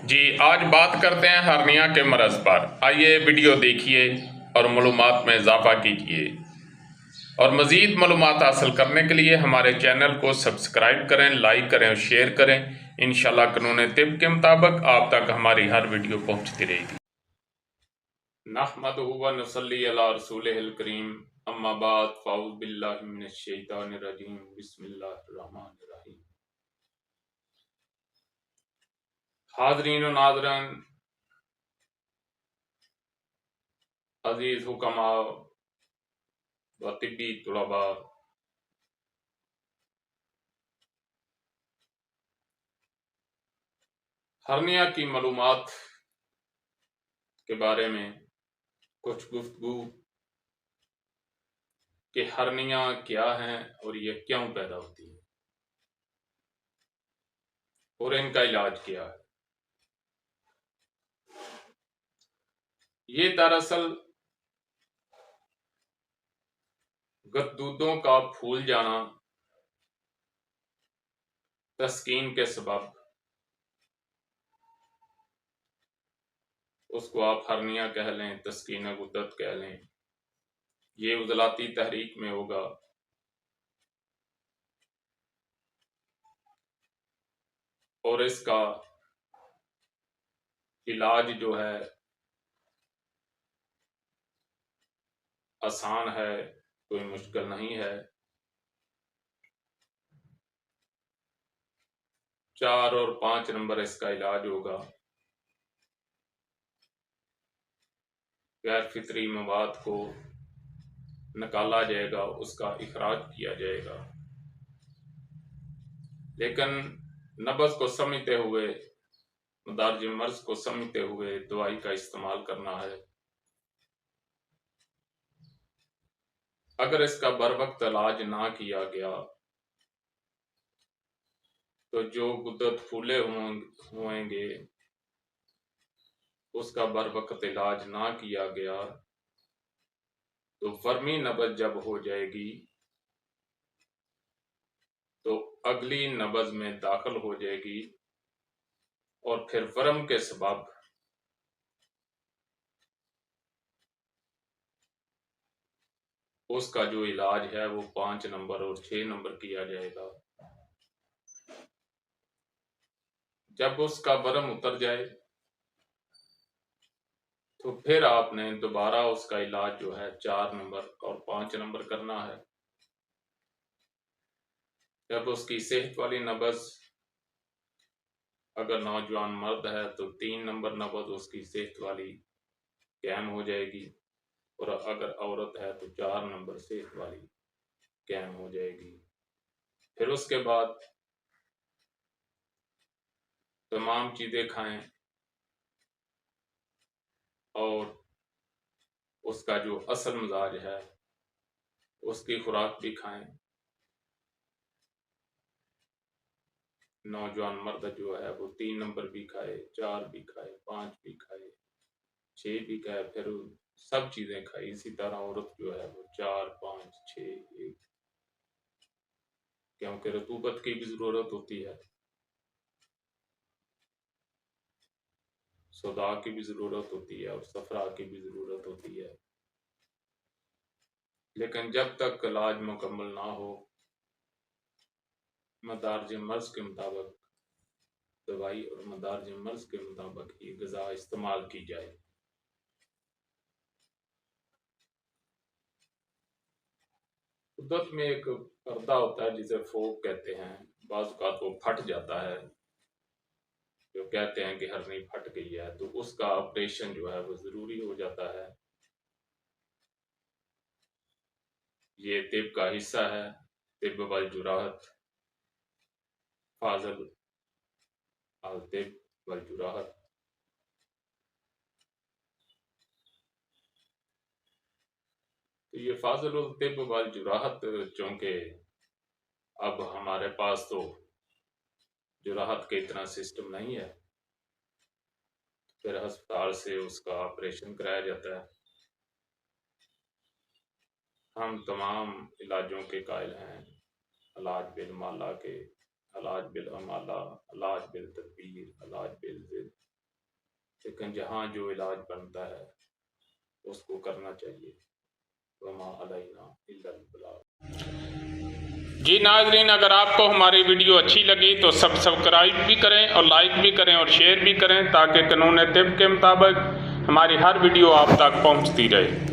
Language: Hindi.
जी आज बात करते हैं हर्निया के मरज़ पर। आइए वीडियो देखिए और मालूमात में इजाफा कीजिए और मज़ीद मालूमात हासिल करने के लिए हमारे चैनल को सब्सक्राइब करें, लाइक करें और शेयर करें। इंशाल्लाह कानून तिब के मुताबिक आप तक हमारी हर वीडियो पहुँचती रहेगी। नहमदुहु व नुसल्ली अला रसूलिहिल करीम, अम्मा बाद, फ़अऊज़ु बिल्लाहि मिनश शैतानिर रजीम, बिस्मिल्लाहिर रहमानिर रहीम। हाज़रीन व नाज़रीन, अज़ीज़ हुक्मा व तिब्बी तुलबा, हर्निया की मालूमात के बारे में कुछ गुफ्तगू कि हर्निया क्या हैं और ये क्यों पैदा होती है और इनका इलाज क्या है। ये दरअसल गद्दूदों का फूल जाना, तस्कीन के सबब, उसको आप हर्निया कह लें, तस्कीन गुद्दत कह लें, ये उजलाती तहरीक में होगा और इसका इलाज जो है आसान है, कोई मुश्किल नहीं है। 4 और 5 नंबर इसका इलाज होगा। गैर फितरी मवाद को निकाला जाएगा, उसका इखराज किया जाएगा, लेकिन नब्ज़ को समझते हुए, मदारज मर्ज को समझते हुए दवाई का इस्तेमाल करना है। अगर इसका बर वक्त इलाज ना किया गया तो जो गुद्दत फूले होंगे, उसका बर वक्त इलाज ना किया गया तो फर्मी नब्ज़ जब हो जाएगी तो अगली नब्ज़ में दाखिल हो जाएगी और फिर वर्म के सबब उसका जो इलाज है वो 5 नंबर और 6 नंबर किया जाएगा। जब उसका वर्म उतर जाए तो फिर आपने दोबारा उसका इलाज जो है 4 नंबर और 5 नंबर करना है। जब उसकी सेहत वाली नब्ज़, अगर नौजवान मर्द है तो 3 नंबर नब्ज़ उसकी सेहत वाली कैम हो जाएगी और अगर औरत है तो 4 नंबर सेहत वाली कैम हो जाएगी। फिर उसके बाद तमाम चीज़ें खाएं और उसका जो असल मिजाज है उसकी खुराक भी खाएं। नौजवान मर्द जो है वो 3 नंबर भी खाए, 4 भी खाए, 5 भी खाए, 6 भी खाए, फिर सब चीज़ें खाई। इसी तरह औरत जो है वो 4, 5, 6, 1, क्योंकि रतूबत की भी ज़रूरत होती है, सौदा की भी ज़रूरत होती है और सफरा की भी ज़रूरत होती है। लेकिन जब तक इलाज मुकम्मल ना हो, मदारज मर्ज के मुताबिक दवाई और मदारज मर्ज के मुताबिक ये ग़िज़ा इस्तेमाल की जाए। गुद्दत में एक पर्दा होता है जिसे फोक कहते हैं, बाज़ औक़ात वो फट जाता है, जो कहते हैं कि हरनी फट गई है, तो उसका ऑपरेशन जो है वो ज़रूरी हो जाता है। ये तिब का हिस्सा है, तिब वल जुराहत, फाजल अल तिब वल जुराहत। तो ये फाजल अल तिब वल जुराहत, चूँकि अब हमारे पास तो जुराहत के इतना सिस्टम नहीं है, फिर अस्पताल से उसका ऑपरेशन कराया जाता है। हम तमाम इलाजों के कायल हैं, इलाज बिल माला के, इलाज बिल अमाला, इलाज बिल तदबीर, इलाज बिल ज़िद, लेकिन जहाँ जो इलाज बनता है उसको करना चाहिए। वमा अलैना इल्लल बलाग। जी नाज़रीन, अगर आपको हमारी वीडियो अच्छी लगी तो सब्सक्राइब भी करें और लाइक भी करें और शेयर भी करें, ताकि कानून तिब के मुताबिक हमारी हर वीडियो आप तक पहुंचती रहे।